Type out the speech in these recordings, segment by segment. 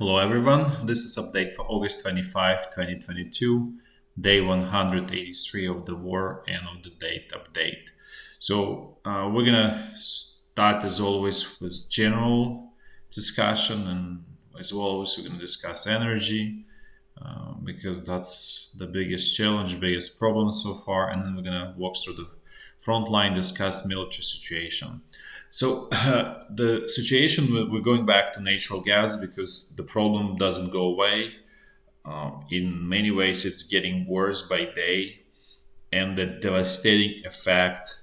Hello everyone, this is update for August 25, 2022, day 183 of the war and of the date update. We're gonna start as always with general discussion, and as always we're gonna discuss energy because that's the biggest challenge, biggest problem so far, and then we're gonna walk through the front line, discuss military situation. So the situation, we're going back to natural gas because the problem doesn't go away. In many ways, it's getting worse by day, and the devastating effect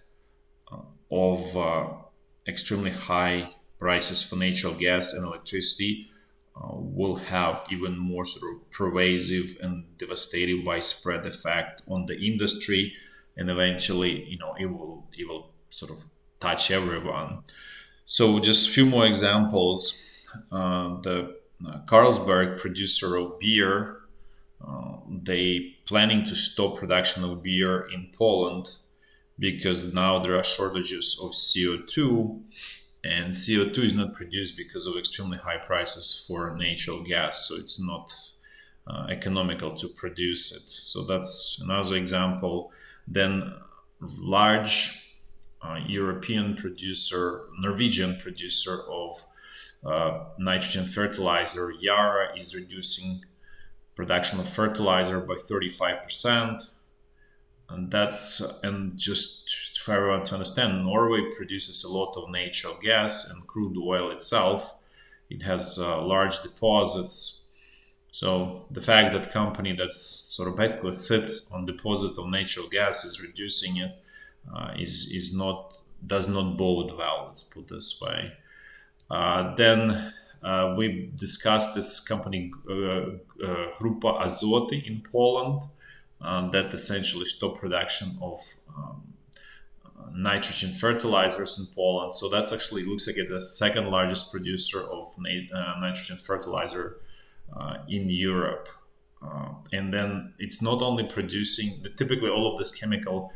of extremely high prices for natural gas and electricity will have even more sort of pervasive and devastating widespread effect on the industry, and eventually, it will sort of touch everyone. So just a few more examples. The Carlsberg producer of beer, they planning to stop production of beer in Poland because now there are shortages of CO2, and CO2 is not produced because of extremely high prices for natural gas, so it's not economical to produce it. So that's another example. Then large European producer, Norwegian producer of nitrogen fertilizer, Yara, is reducing production of fertilizer by 35%. And just for everyone to understand, Norway produces a lot of natural gas and crude oil itself. It has large deposits. So the fact that company that's sort of basically sits on deposit of natural gas is reducing it is not does not bode well. Let's put this way. Then we discussed this company, Grupa Azoty in Poland, that essentially stopped production of nitrogen fertilizers in Poland. So that's actually looks like it's the second largest producer of nitrogen fertilizer in Europe. And then it's not only producing, typically all of this chemical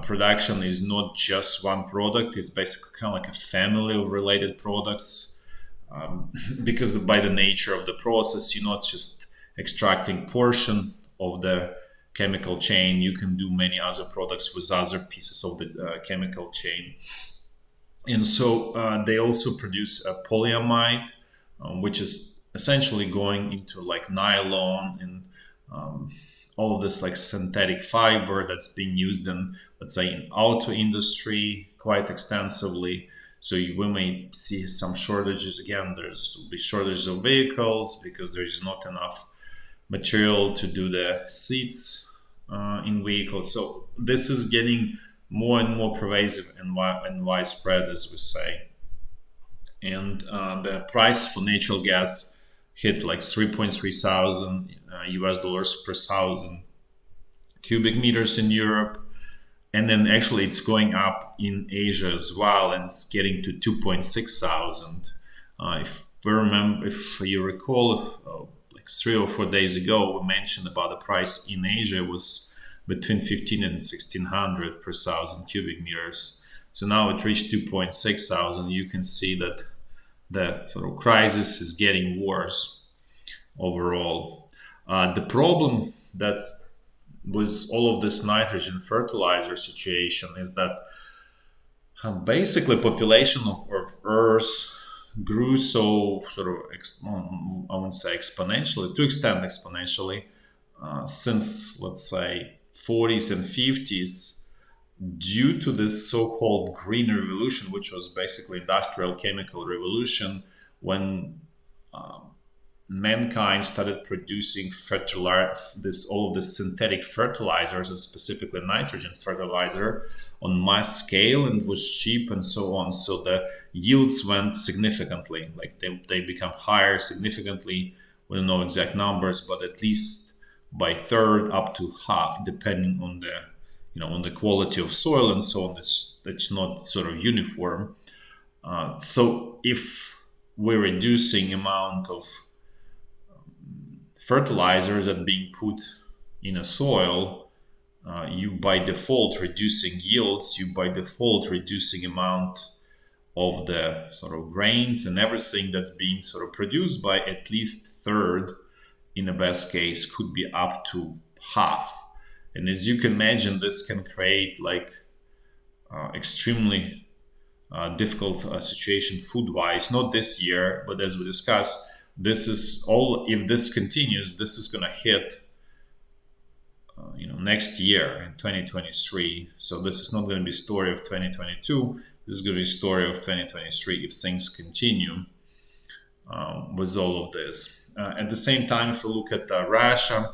production is not just one product, it's basically kind of like a family of related products, because by the nature of the process, you're not just extracting portion of the chemical chain, you can do many other products with other pieces of the chemical chain. And so they also produce a polyamide, which is essentially going into like nylon and all of this like synthetic fiber that's being used in, let's say, in auto industry quite extensively. So we may see some shortages. Again, there's be shortages of vehicles because there's not enough material to do the seats in vehicles. So this is getting more and more pervasive and widespread, as we say. And the price for natural gas hit like 3.3 thousand US dollars per thousand cubic meters in Europe. And then actually it's going up in Asia as well, and it's getting to 2.6 thousand. If you recall, like 3 or 4 days ago, we mentioned about the price in Asia was between 15 and 1600 per thousand cubic meters. So now it reached 2.6 thousand. You can see that the sort of crisis is getting worse overall. The problem that's with all of this nitrogen fertilizer situation is that basically population of Earth grew so sort of I wouldn't say exponentially, to extent exponentially, since let's say 40s and 50s, due to this so-called green revolution, which was basically industrial chemical revolution, when mankind started producing all of the synthetic fertilizers, and specifically nitrogen fertilizer, on mass scale, and was cheap and so on. So the yields went significantly, like they become higher significantly. We don't know exact numbers, but at least by third up to half, depending on the quality of soil and so on. That's not sort of uniform. So if we're reducing amount of fertilizers that being put in a soil, you by default reducing yields, you by default reducing amount of the sort of grains and everything that's being sort of produced by at least third, in the best case, could be up to half. And as you can imagine, this can create like extremely difficult situation food-wise. Not this year, but as we discussed, this is all. If this continues, this is going to hit next year in 2023. So this is not going to be a story of 2022. This is going to be a story of 2023 if things continue with all of this. At the same time, if we look at Russia,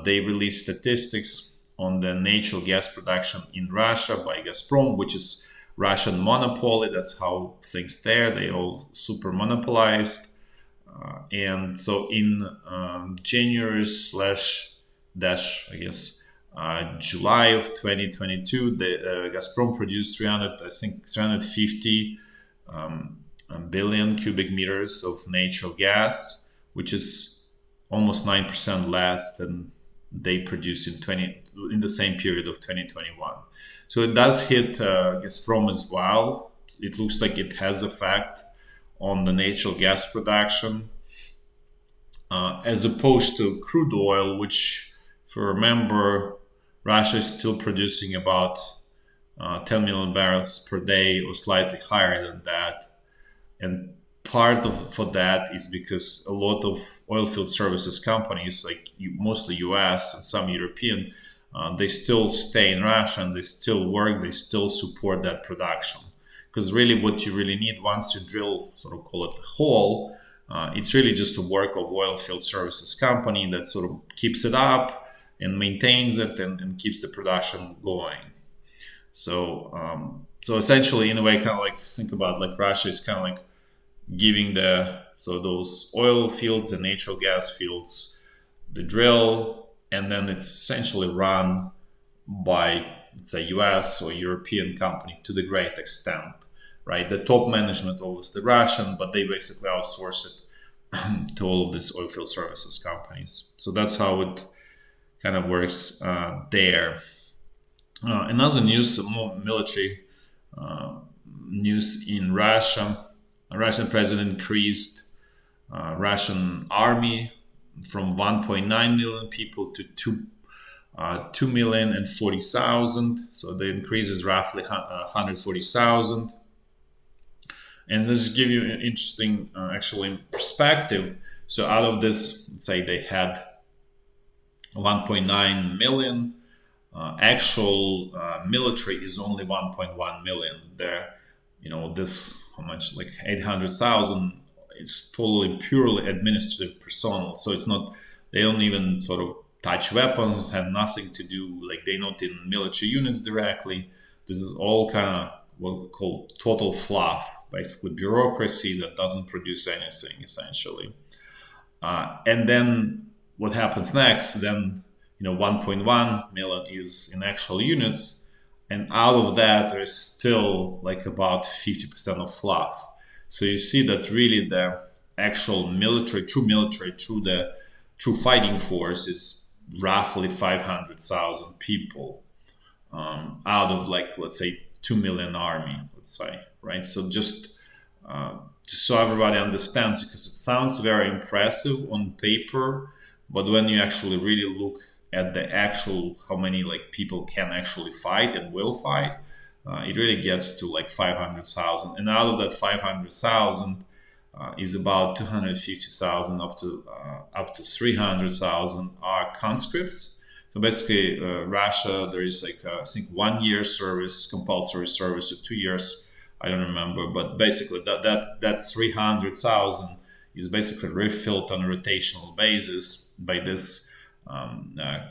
they released statistics on the natural gas production in Russia by Gazprom, which is Russian monopoly. That's how things there. They all super monopolized. And so in January slash dash, I guess, July of 2022, the Gazprom produced 350 billion cubic meters of natural gas, which is almost 9% less than they produced in the same period of 2021. So it does hit Gazprom as well. It looks like it has effect on the natural gas production, as opposed to crude oil, which, if you remember, Russia is still producing about 10 million barrels per day or slightly higher than that. And part of for that is because a lot of oilfield services companies, like mostly US and some European, they still stay in Russia and they still work, they still support that production. Because really what you really need once you drill, sort of call it a hole, it's really just a work of oilfield services company that sort of keeps it up and maintains it and keeps the production going. So so essentially, in a way, kind of like think about like Russia is kind of like giving those oil fields and natural gas fields the drill, and then it's essentially run by, let's say, US or European company to the great extent, right? The top management always the Russian, but they basically outsource it to all of these oilfield services companies. So that's how it kind of works there. Another news, more military news in Russia. The Russian president increased Russian army from 1.9 million people to 2,040,000. So the increase is roughly 140,000. And this gives you an interesting, actually, perspective. So out of this, let's say they had 1.9 million. Actual military is only 1.1 million. There, this how much, like 800,000. It's totally purely administrative personnel. So it's not. They don't even sort of touch weapons. Have nothing to do. Like they're not in military units directly. This is all kind of what we call total fluff, basically bureaucracy that doesn't produce anything essentially. And then what happens next? Then 1.1 million is in actual units, and out of that there is still like about 50% of fluff. So you see that really the actual military, true fighting force is roughly 500,000 people out of, like, let's say 2 million army, let's say, right? So just so everybody understands, because it sounds very impressive on paper, but when you actually really look at the actual how many like people can actually fight and will fight, it really gets to like 500,000, and out of that 500,000 is about 250,000 up to 300,000 are conscripts. So basically, Russia, there is like I think 1 year service, compulsory service, or 2 years, I don't remember, but basically that 300,000 is basically refilled on a rotational basis by this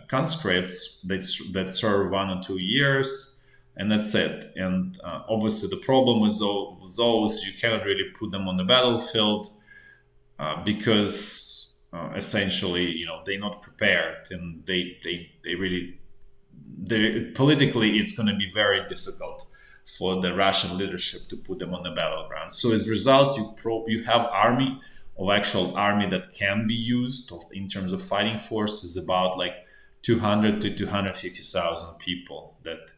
conscripts that serve 1 or 2 years, and that's it. And obviously, the problem with those, you cannot really put them on the battlefield because essentially, they're not prepared, and they really politically, it's going to be very difficult for the Russian leadership to put them on the battleground. So as a result, you have actual army that can be used in terms of fighting force is about like 200 to 250,000 people. That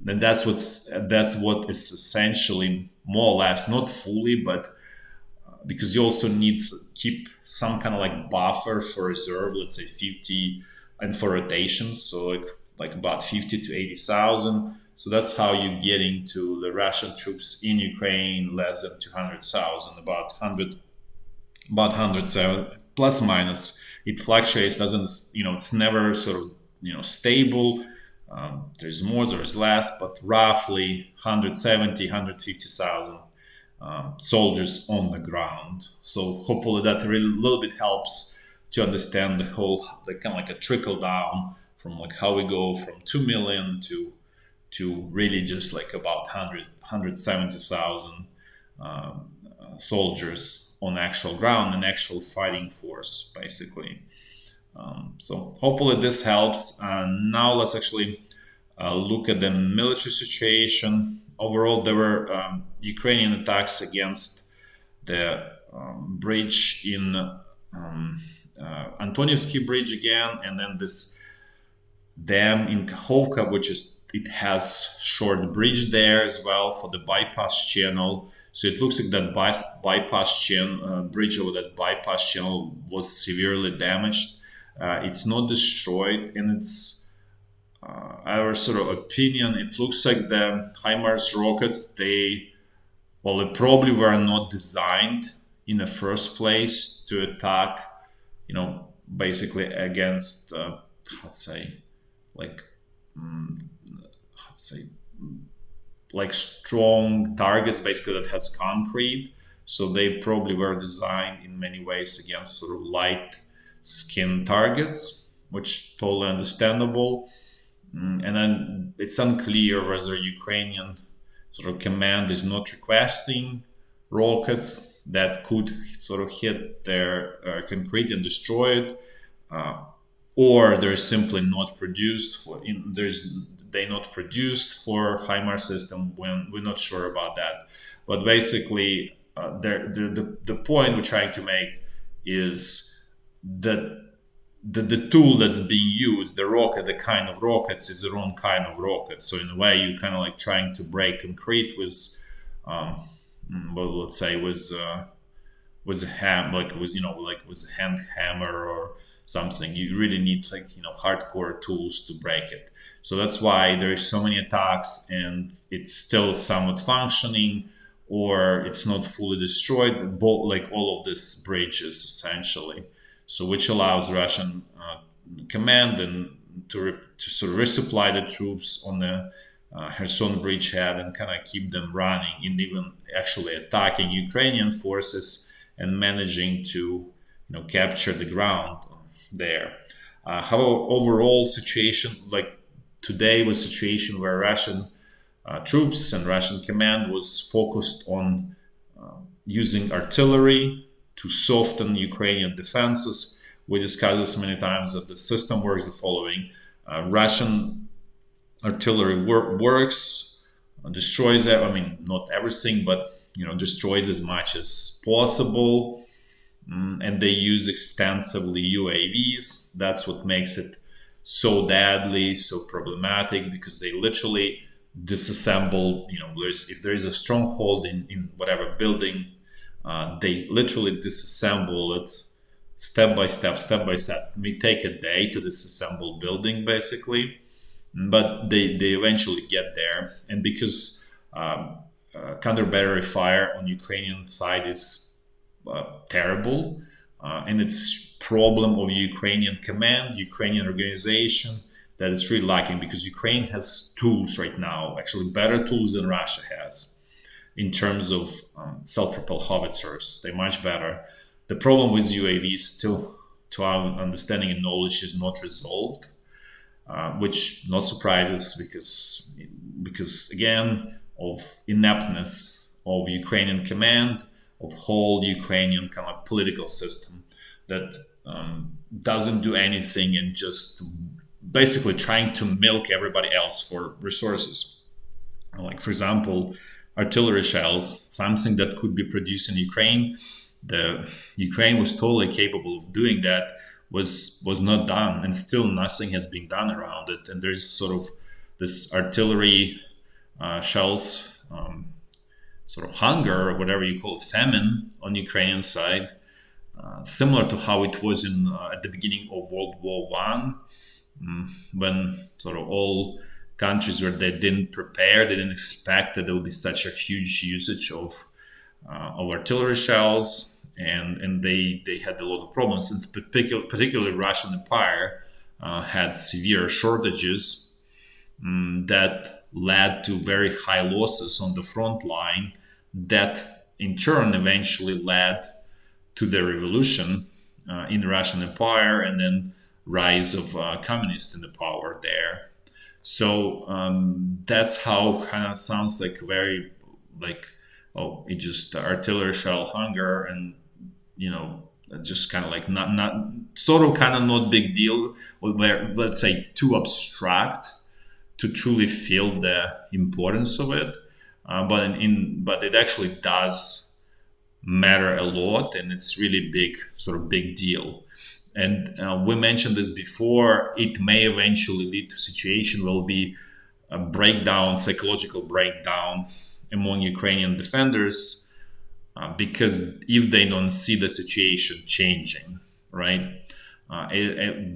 and that's what is essentially more or less, not fully, but because you also need to keep some kind of like buffer for reserve, let's say 50, and for rotations, so like about 50 to 80,000. So that's how you get into the Russian troops in Ukraine less than 200,000, about 107 plus minus. It fluctuates, doesn't, it's never sort of, stable. There's more, there's less, but roughly 170, 150,000 soldiers on the ground. So hopefully that really a little bit helps to understand the kind of like a trickle down from like how we go from 2 million to really just like about 170,000 soldiers on actual ground and actual fighting force, basically. So hopefully this helps. Now let's actually look at the military situation. Overall, there were Ukrainian attacks against the bridge in Antonievsky Bridge again, and then this dam in Kakhovka, which it has short bridge there as well for the bypass channel. So it looks like that bypass channel bridge over that bypass channel was severely damaged. It's not destroyed, and it's our sort of opinion. It looks like the HIMARS rockets, they probably were not designed in the first place to attack, basically against, let's say, like, let's say, like strong targets, basically that has concrete. So they probably were designed in many ways against sort of light skin targets, which totally understandable. And then it's unclear whether Ukrainian sort of command is not requesting rockets that could sort of hit their concrete and destroy it, or they're simply not produced for. They not produced for HIMARS system. When we're not sure about that, but basically, the point we're trying to make is that the tool that's being used, the rocket, the kind of rockets, is the wrong kind of rocket. So in a way, you kind of like trying to break concrete with, let's say with a with a hand hammer or something. You really need like hardcore tools to break it. So that's why there's so many attacks, and it's still somewhat functioning, or it's not fully destroyed. Like all of these bridges essentially. So which allows Russian command and to sort of resupply the troops on the Kherson bridgehead and kind of keep them running, and even actually attacking Ukrainian forces and managing to capture the ground there. However, overall situation like today was a situation where Russian troops and Russian command was focused on using artillery to soften Ukrainian defenses. We discussed this many times, that the system works the following. Russian artillery works, destroys, not everything, but destroys as much as possible. And they use extensively UAVs. That's what makes it so deadly, so problematic, because they literally disassemble, if there is a stronghold in whatever building, they literally disassemble it step by step. It may take a day to disassemble building, basically, but they eventually get there. And because counter battery fire on Ukrainian side is terrible, and it's problem of Ukrainian command, Ukrainian organization, that is really lacking, because Ukraine has tools right now, actually better tools than Russia has. In terms of self-propelled howitzers, they're much better. The problem with UAVs still, to our understanding and knowledge, is not resolved, which not surprises, because again, of ineptness of Ukrainian command, of whole Ukrainian kind of political system that doesn't do anything and just basically trying to milk everybody else for resources. Like, for example, artillery shells, something that could be produced in Ukraine. The Ukraine was totally capable of doing that, was not done, and still nothing has been done around it. And there's sort of this artillery shells, sort of hunger, or whatever you call it, famine on Ukrainian side, similar to how it was in at the beginning of World War One, when sort of all countries where they didn't prepare, they didn't expect that there would be such a huge usage of artillery shells, and they had a lot of problems. Since particularly Russian Empire had severe shortages that led to very high losses on the front line. That in turn eventually led to the revolution in the Russian Empire, and then rise of communists in the power there. So that's how kind of sounds like very like, oh, it just artillery shell hunger, and you know, just kind of like not sort of kind of not big deal, or let's say too abstract to truly feel the importance of it. But it actually does matter a lot, and it's really big, sort of big deal. And we mentioned this before. It may eventually lead to a situation where will be a breakdown, psychological breakdown among Ukrainian defenders, because if they don't see the situation changing, right?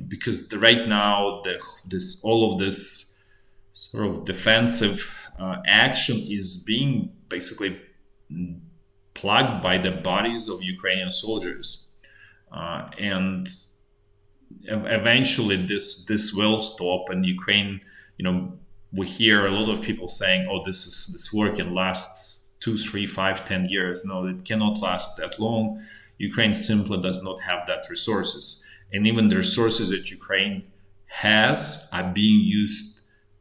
Because right now, all of this sort of defensive action is being basically plugged by the bodies of Ukrainian soldiers, and eventually this will stop. And Ukraine, you know, we hear a lot of people saying, "Oh, this war can last 2, 3, 5, 10 years." No, it cannot last that long. Ukraine simply does not have that resources, and even the resources that Ukraine has are being used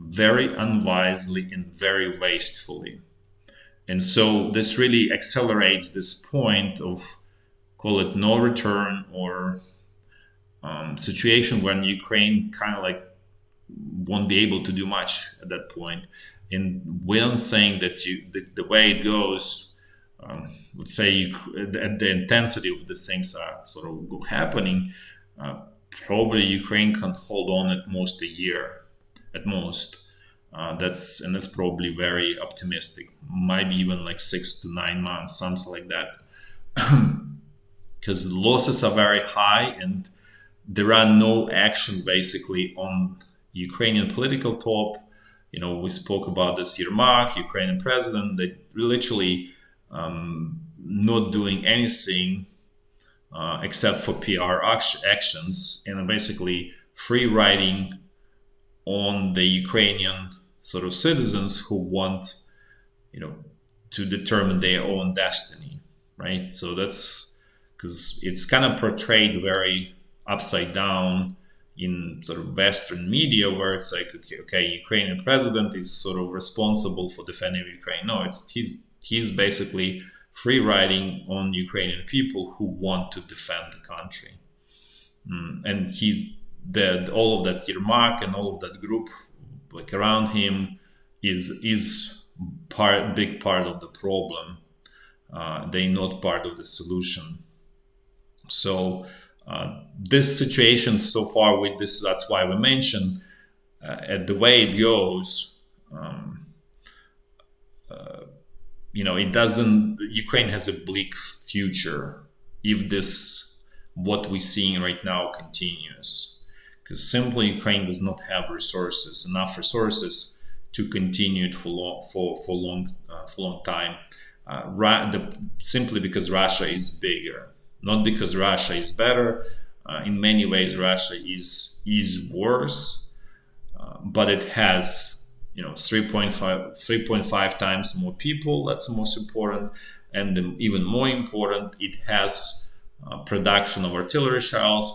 very unwisely and very wastefully. And so this really accelerates this point of, call it, no return, or situation when Ukraine kind of like won't be able to do much at that point. And we're not saying that the way it goes, let's say the intensity of these things are sort of happening, probably Ukraine can hold on at most a year, at most. That's probably very optimistic. Maybe even like 6 to 9 months, something like that, because losses are very high, and there are no actions basically on Ukrainian political top. You know, we spoke about this Yermak, Ukrainian president. They literally not doing anything except for PR actions, and basically free riding on the Ukrainian sort of citizens who want, you know, to determine their own destiny, right? So that's because it's kind of portrayed very upside down in sort of Western media, where it's like, okay, Ukrainian president is sort of responsible for defending Ukraine. No, he's basically free riding on Ukrainian people who want to defend the country, and all of that Yermak and all of that group like around him is big part of the problem. They're not part of the solution. So this situation so far with this, that's why we mentioned the way it goes. You know, it doesn't. Ukraine has a bleak future if what we're seeing right now continues, because simply Ukraine does not have enough resources to continue it for long time. Simply because Russia is bigger, not because Russia is better. In many ways, Russia is worse, but it has, you know, 3.5 times more people. That's the most important, and even more important, it has production of artillery shells.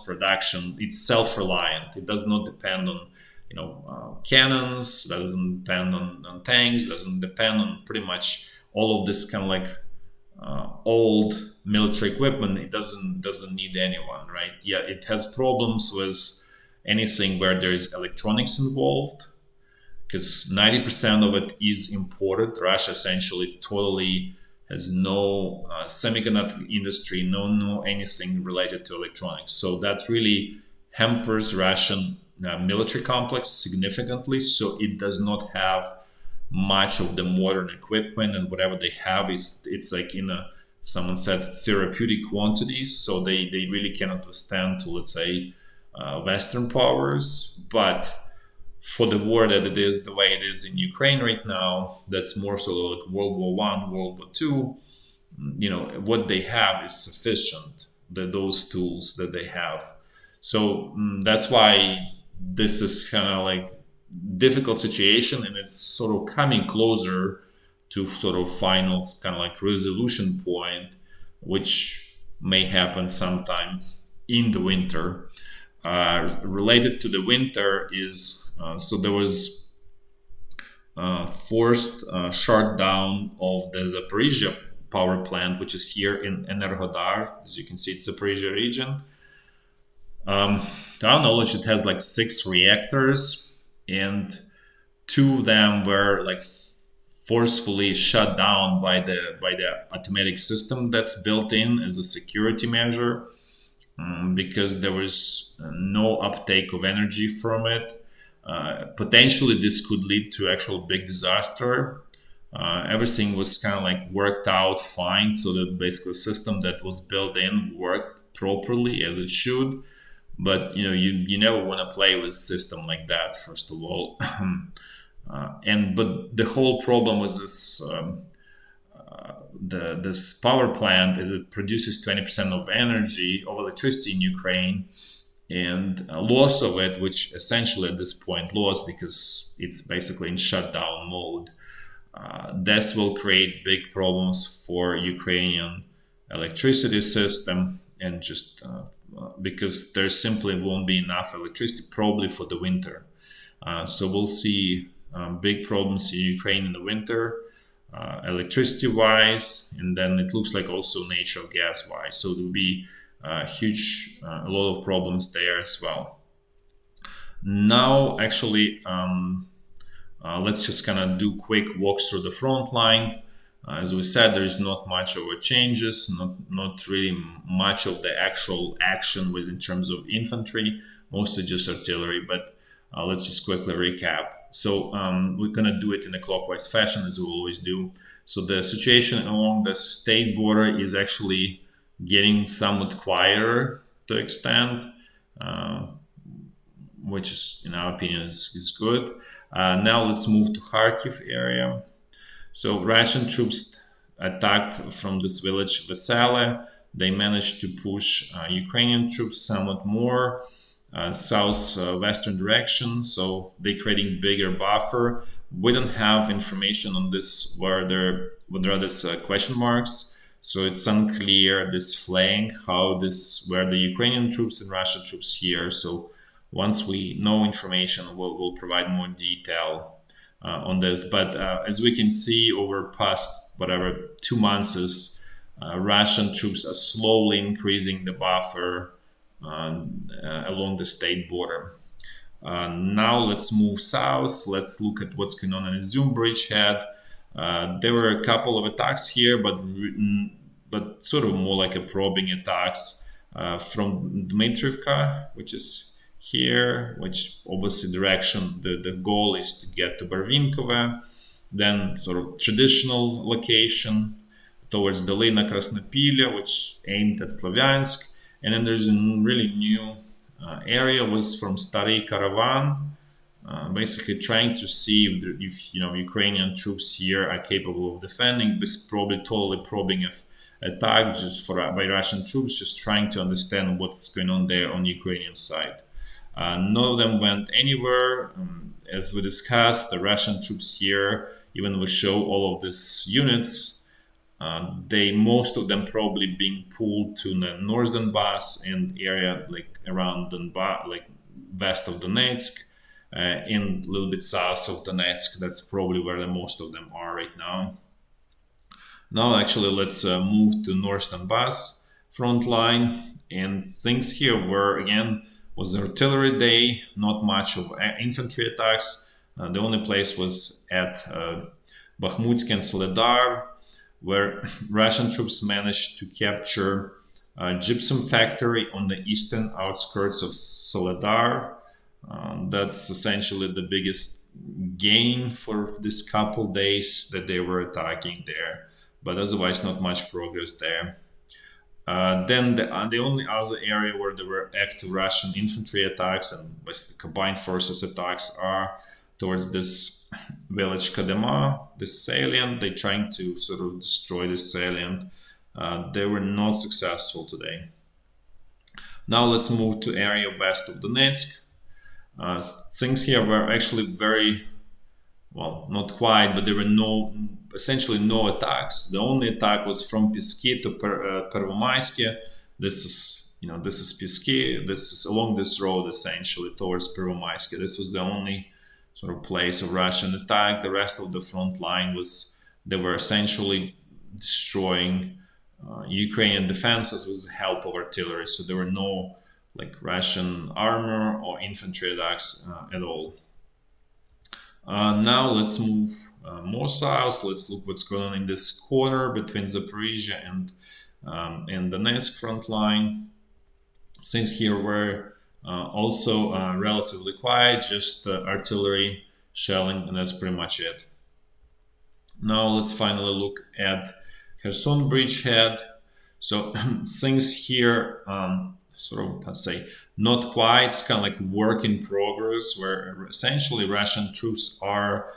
It's self-reliant. It does not depend on, you know, cannons. Doesn't depend on tanks. Doesn't depend on pretty much all of this kind of like old military equipment. It doesn't need anyone, right? Yeah, it has problems with anything where there is electronics involved, because 90% of it is imported. Russia essentially totally has no semiconductor industry, no anything related to electronics. So that really hampers Russian military complex significantly. So it does not have much of the modern equipment, and whatever they have is it's like in a, someone said, therapeutic quantities, so they really cannot withstand to, let's say, Western powers. But for the war that it is the way it is in Ukraine right now, that's more so like World War One, World War Two. What they have is sufficient. Those tools that they have. So that's why this is kind of like difficult situation, and it's sort of coming closer to sort of final kind of like resolution point, which may happen sometime in the winter. Related to the winter is so there was forced shutdown of the Zaporizhia power plant, which is here in Enerhodar. As you can see, it's Zaporizhia region. To our knowledge, it has like 6 reactors, and 2 of them were like forcefully shut down by the automatic system that's built in as a security measure, because there was no uptake of energy from it. Potentially, this could lead to actual big disaster. Everything was kind of like worked out fine, so that basically the system that was built in worked properly as it should. But you never want to play with a system like that, first of all. But the whole problem was this. This power plant is it produces 20% of energy of electricity in Ukraine, and a loss of it, which essentially at this point lost because it's basically in shutdown mode. This will create big problems for Ukrainian electricity system, and just because there simply won't be enough electricity probably for the winter. So we'll see big problems in Ukraine in the winter, electricity wise, and then it looks like also natural gas wise. So there'll be a lot of problems there as well. Now, actually, let's just kind of do quick walks through the front line. As we said, there is not much of a changes, not really much of the actual action in terms of infantry, mostly just artillery. But let's just quickly recap. So we're gonna do it in a clockwise fashion as we always do. So the situation along the state border is actually getting somewhat quieter to extent, which is, in our opinion, is good. Now let's move to Kharkiv area. So Russian troops attacked from this village Vesele. They managed to push Ukrainian troops somewhat more southwestern direction. So they're creating bigger buffer. We don't have information on this where there are these question marks. So it's unclear this flank where the Ukrainian troops and Russian troops here. So once we know information, we'll provide more detail on this. But as we can see, over past 2 months, Russian troops are slowly increasing the buffer along the state border. Now let's move south. Let's look at what's going on in Izyum bridgehead. There were a couple of attacks here, but sort of more like a probing attacks from Dmitrivka, which is here, which obviously direction, the goal is to get to Barvinkova, then sort of traditional location towards Dolina Krasnopilya, which aimed at Slavyansk, and then there's a really new area was from Stary Caravan, basically trying to see if Ukrainian troops here are capable of defending. This probably totally probing attack by Russian troops, just trying to understand what's going on there on the Ukrainian side. None of them went anywhere. As we discussed, the Russian troops here, even we show all of these units, most of them probably being pulled to the North Donbass and area like around Donbass, like west of Donetsk, and a little bit south of Donetsk. That's probably where the most of them are right now. Now, actually, let's move to North Donbass front line, and things here were again was artillery day, not much of infantry attacks. The only place was at Bakhmutsk and Soledar, where Russian troops managed to capture a gypsum factory on the eastern outskirts of Soledar. That's essentially the biggest gain for this couple days that they were attacking there, but otherwise not much progress there. Then the only other area where there were active Russian infantry attacks and basically combined forces attacks are towards this village Kadema, this salient. They're trying to sort of destroy this salient. They were not successful today. Now let's move to area west of Donetsk. Things here were actually very well, not quite, but there were essentially no attacks. The only attack was from Piski to Pervomaisky. This is Piski. This is along this road essentially towards Pervomaisky. This was the only sort of place of Russian attack. The rest of the front line they were essentially destroying Ukrainian defenses with the help of artillery. So there were no like Russian armor or infantry attacks at all. Now let's move more south. Let's look what's going on in this corner between Zaporizhia and the Donetsk front line. Things here were also relatively quiet, just artillery shelling, and that's pretty much it. Now let's finally look at Kherson bridgehead. So things here sort of, let's say, not quite. It's kind of like work in progress, where essentially Russian troops are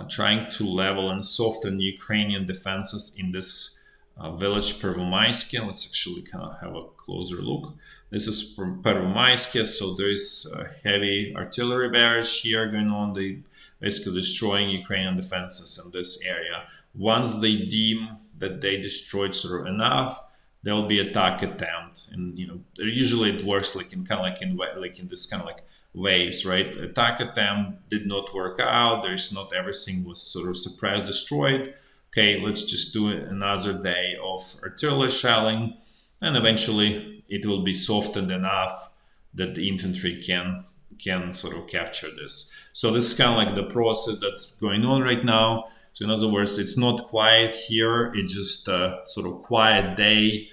trying to level and soften Ukrainian defenses in this village Pervomaisky. Let's actually kind of have a closer look. This is from Pervomaisky, so there is a heavy artillery barrage here going on. They basically destroying Ukrainian defenses in this area. Once they deem that they destroyed sort of enough, there will be attack attempt, and usually it works like in this kind of like waves, right? Attack attempt did not work out. There's not everything was sort of suppressed, destroyed. Okay, let's just do another day of artillery shelling, and eventually it will be softened enough that the infantry can sort of capture this. So this is kind of like the process that's going on right now. So in other words, it's not quiet here. It's just a sort of quiet day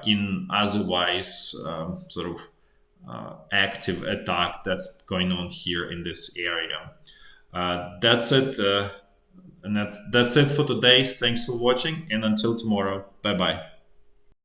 in otherwise sort of active attack that's going on here in this area. That's it. And that's it for today. Thanks for watching, and until tomorrow. Bye bye.